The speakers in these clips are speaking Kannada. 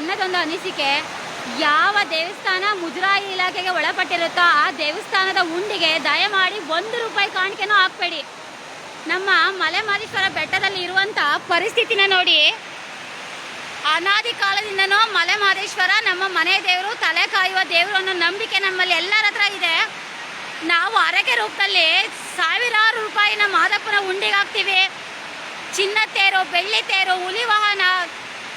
ನನ್ನದೊಂದು ಅನಿಸಿಕೆ, ಯಾವ ದೇವಸ್ಥಾನ ಮುಜರಾಯಿ ಇಲಾಖೆಗೆ ಒಳಪಟ್ಟಿರುತ್ತೋ ಆ ದೇವಸ್ಥಾನದ ಹುಂಡಿಗೆ ದಯಮಾಡಿ 1 ರೂಪಾಯಿ ಕಾಣಿಕೆನೂ ಹಾಕ್ಬೇಡಿ. ನಮ್ಮ ಮಲೆಮಹದೇಶ್ವರ ಬೆಟ್ಟದಲ್ಲಿ ಇರುವಂಥ ಪರಿಸ್ಥಿತಿನ ನೋಡಿ. ಅನಾದಿ ಕಾಲದಿಂದನೂ ಮಲೆಮಹದೇಶ್ವರ ನಮ್ಮ ಮನೆ ದೇವರು, ತಲೆ ಕಾಯುವ ದೇವರು ಅನ್ನೋ ನಂಬಿಕೆ ನಮ್ಮಲ್ಲಿ ಎಲ್ಲರ ಹತ್ರ ಇದೆ. ನಾವು ಹರಕೆ ರೂಪದಲ್ಲಿ ಸಾವಿರಾರು ರೂಪಾಯಿನ ಮಾದಪ್ಪನ ಹುಂಡಿಗೆ ಹಾಕ್ತೀವಿ. ಚಿನ್ನ ತೇರು, ಬೆಳ್ಳಿ ತೇರು, ಹುಲಿ ವಾಹನ,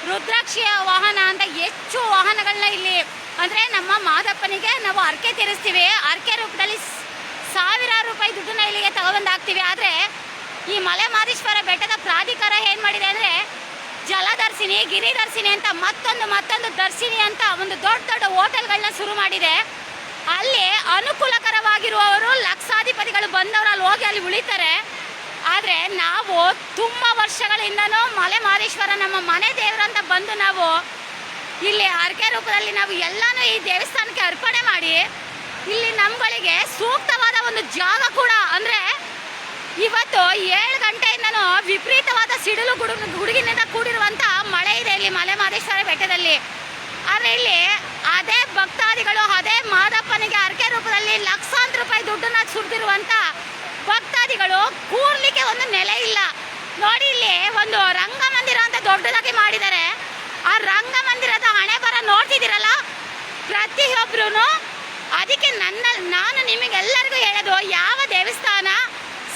ರುದ್ರಾಕ್ಷಿಯ ವಾಹನ ಅಂತ ಹೆಚ್ಚು ವಾಹನಗಳನ್ನ ಇಲ್ಲಿ ಅಂದರೆ ನಮ್ಮ ಮಾದಪ್ಪನಿಗೆ ನಾವು ಹರಕೆ ತೀರಿಸ್ತೀವಿ. ಹರಕೆ ರೂಪದಲ್ಲಿ ಸಾವಿರಾರು ರೂಪಾಯಿ ದುಡ್ಡನ್ನ ಇಲ್ಲಿಗೆ ತಗೊಬಂದು ಹಾಕ್ತೀವಿ. ಆದರೆ ಈ ಮಲೆಮಹದೇಶ್ವರ ಬೆಟ್ಟದ ಪ್ರಾಧಿಕಾರ ಏನು ಮಾಡಿದೆ ಅಂದರೆ, ಜಲದರ್ಶಿನಿ, ಗಿರಿದರ್ಶಿನಿ ಅಂತ ಮತ್ತೊಂದು ದರ್ಶಿನಿ ಅಂತ ಒಂದು ದೊಡ್ಡ ಹೋಟೆಲ್ಗಳನ್ನ ಶುರು ಮಾಡಿದೆ. ಅಲ್ಲಿ ಅನುಕೂಲಕರವಾಗಿರುವವರು ಲಕ್ಷಾಧಿಪತಿಗಳು ಬಂದವರು ಅಲ್ಲಿ ಹೋಗಿ ಅಲ್ಲಿ ಉಳಿತಾರೆ. ಆದರೆ ನಾವು ತುಂಬ ವರ್ಷಗಳಿಂದನೂ ಮಲೆಮಹದೇಶ್ವರ ನಮ್ಮ ಮನೆ ದೇವರಂತ ಬಂದು ನಾವು ಇಲ್ಲಿ ಹರಕೆ ರೂಪದಲ್ಲಿ ನಾವು ಎಲ್ಲನೂ ಈ ದೇವಸ್ಥಾನಕ್ಕೆ ಅರ್ಪಣೆ ಮಾಡಿ ಇಲ್ಲಿ ನಮ್ಮಗಳಿಗೆ ಸೂಕ್ತವಾದ ಒಂದು ಜಾಗ ಕೂಡ, ಅಂದರೆ ಇವತ್ತು 7 ಗಂಟೆಯಿಂದನೂ ವಿಪರೀತವಾದ ಸಿಡಿಲು ಗುಡುಗಿನಿಂದ ಕೂಡಿರುವಂಥ ಮಳೆ ಇದೆ ಇಲ್ಲಿ ಮಲೆಮಹದೇಶ್ವರ ಬೆಟ್ಟದಲ್ಲಿ. ಆದರೆ ಇಲ್ಲಿ ಅದೇ ಭಕ್ತಾದಿಗಳು ಅದೇ ಮಾದಪ್ಪನಿಗೆ ಹರಕೆ ರೂಪದಲ್ಲಿ ಲಕ್ಷಾಂತರ ರೂಪಾಯಿ ದುಡ್ಡನ್ನ ಸುರಿದಿರುವಂಥ ಭಕ್ತಾದಿಗಳು ಕೂರ್ಲಿಕ್ಕೆ ಒಂದು ನೆಲೆ ಇಲ್ಲ. ನೋಡಿ, ಇಲ್ಲಿ ಒಂದು ರಂಗಮಂದಿರ ಅಂತ ದೊಡ್ಡದಾಗಿ ಮಾಡಿದ್ದಾರೆ. ಆ ರಂಗಮಂದಿರದ ಹಣೆ ಬರ ನೋಡ್ತಿದ್ದೀರಲ್ಲ ಪ್ರತಿಯೊಬ್ಬರೂ. ಅದಕ್ಕೆ ನಾನು ನಿಮಗೆಲ್ಲರಿಗೂ ಹೇಳೋದು, ಯಾವ ದೇವಸ್ಥಾನ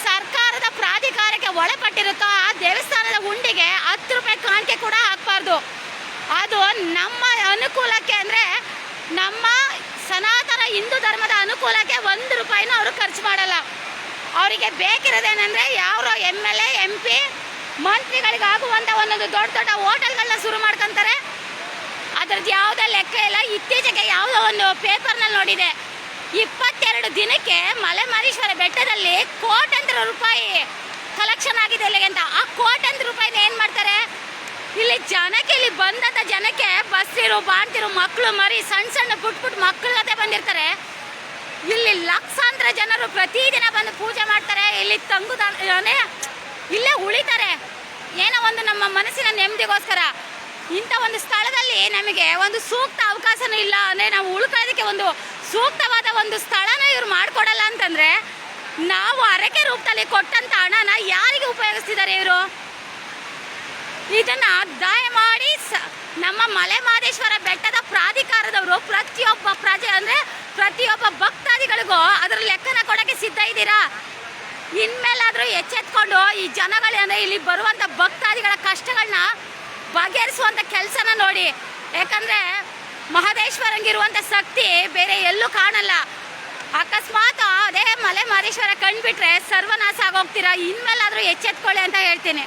ಸರ್ಕಾರದ ಪ್ರಾಧಿಕಾರಕ್ಕೆ ಒಳಪಟ್ಟಿರುತ್ತೋ ಆ ದೇವಸ್ಥಾನದ ಹುಂಡಿಗೆ 10 ರೂಪಾಯಿ ಕಾಣಿಕೆ ಕೂಡ ಹಾಕಬಾರ್ದು. ಅದು ನಮ್ಮ ಅನುಕೂಲಕ್ಕೆ, ಅಂದರೆ ನಮ್ಮ ಸನಾತನ ಹಿಂದೂ ಧರ್ಮದ ಅನುಕೂಲಕ್ಕೆ 1 ರೂಪಾಯಿನೂ ಅವರು ಖರ್ಚು ಮಾಡಲ್ಲ. ಅವರಿಗೆ ಬೇಕಿರೋದೇನೆಂದರೆ ಯಾರೋ MLA MP ಮಂತ್ರಿಗಳಿಗಾಗುವಂಥ ಒಂದೊಂದು ದೊಡ್ಡ ಹೋಟೆಲ್ಗಳನ್ನ ಶುರು ಮಾಡ್ಕೊತಾರೆ. ಅದ್ರದ್ದು ಯಾವುದೇ ಲೆಕ್ಕ ಇಲ್ಲ. ಇತ್ತೀಚೆಗೆ ಯಾವುದೋ ಒಂದು ಪೇಪರ್ನಲ್ಲಿ ನೋಡಿದೆ, 22 ದಿನಕ್ಕೆ ಮಲೆಮಹದೇಶ್ವರ ಬೆಟ್ಟದಲ್ಲಿ ಕೋಟ್ಯಂತರ ರೂಪಾಯಿ ಕಲೆಕ್ಷನ್ ಆಗಿದೆ ಇಲ್ಲಿಗೆ ಅಂತ. ಆ ಕೋಟ್ಯಂತರ ರೂಪಾಯಿನ ಏನು ಮಾಡ್ತಾರೆ, ಇಲ್ಲಿ ಜನಕ್ಕೆ, ಇಲ್ಲಿ ಬಂದಂಥ ಜನಕ್ಕೆ ಬಸ್ಸಿರು ಬಾಣ್ತಿರು ಮಕ್ಕಳು ಮರಿ ಸಣ್ಣ ಪುಟ್ಟ ಮಕ್ಕಳ ಜೊತೆ ಬಂದಿರ್ತಾರೆ. ಇಲ್ಲಿ ಲಕ್ಷಾಂತರ ಜನರು ಪ್ರತಿದಿನ ಬಂದು ಪೂಜೆ ಮಾಡ್ತಾರೆ. ಇಲ್ಲಿ ತಂಗುದಾನೆ ಇಲ್ಲೇ ಉಳಿತಾರೆ, ಏನೋ ಒಂದು ನಮ್ಮ ಮನಸ್ಸಿನ ನೆಮ್ಮದಿಗೋಸ್ಕರ. ಇಂಥ ಒಂದು ಸ್ಥಳದಲ್ಲಿ ನಮಗೆ ಒಂದು ಸೂಕ್ತ ಅವಕಾಶನೂ ಇಲ್ಲ. ಅಂದರೆ ನಾವು ಉಳ್ಕೊಳ್ಳೋದಕ್ಕೆ ಒಂದು ಸೂಕ್ತವಾದ ಒಂದು ಸ್ಥಳನ ಇವ್ರು ಮಾಡಿಕೊಡಲ್ಲ ಅಂತಂದರೆ, ನಾವು ಹರಕೆ ರೂಪದಲ್ಲಿ ಕೊಟ್ಟಂಥ ಹಣನ ಯಾರಿಗೆ ಉಪಯೋಗಿಸ್ತಿದ್ದಾರೆ ಇವರು? ಇದನ್ನು ದಯಮಾಡಿ ನಮ್ಮ ಮಲೆಮಹದೇಶ್ವರ ಬೆಟ್ಟದ ಪ್ರಾಧಿಕಾರದವರು ಪ್ರತಿಯೊಬ್ಬ ಪ್ರತಿಯೊಬ್ಬ ಭಕ್ತಾದಿಗಳಿಗೂ ಅದರ ಲೆಕ್ಕನ ಕೊಡೋಕ್ಕೆ ಸಿದ್ಧ ಇದ್ದೀರಾ? ಇನ್ಮೇಲಾದರೂ ಎಚ್ಚೆತ್ಕೊಂಡು ಈ ಜನಗಳು, ಅಂದರೆ ಇಲ್ಲಿ ಬರುವಂಥ ಭಕ್ತಾದಿಗಳ ಕಷ್ಟಗಳನ್ನ ಬಗೆಹರಿಸುವಂಥ ಕೆಲಸನ ನೋಡಿ. ಯಾಕಂದರೆ ಮಹದೇಶ್ವರಂಗಿರುವಂಥ ಶಕ್ತಿ ಬೇರೆ ಎಲ್ಲೂ ಕಾಣಲ್ಲ. ಅಕಸ್ಮಾತ್ ಅದೇ ಮಲೆಮಹದೇಶ್ವರ ಕಂಡುಬಿಟ್ರೆ ಸರ್ವನಾಶ ಆಗೋಗ್ತೀರಾ. ಇನ್ಮೇಲಾದರೂ ಎಚ್ಚೆತ್ಕೊಳ್ಳಿ ಅಂತ ಹೇಳ್ತೀನಿ.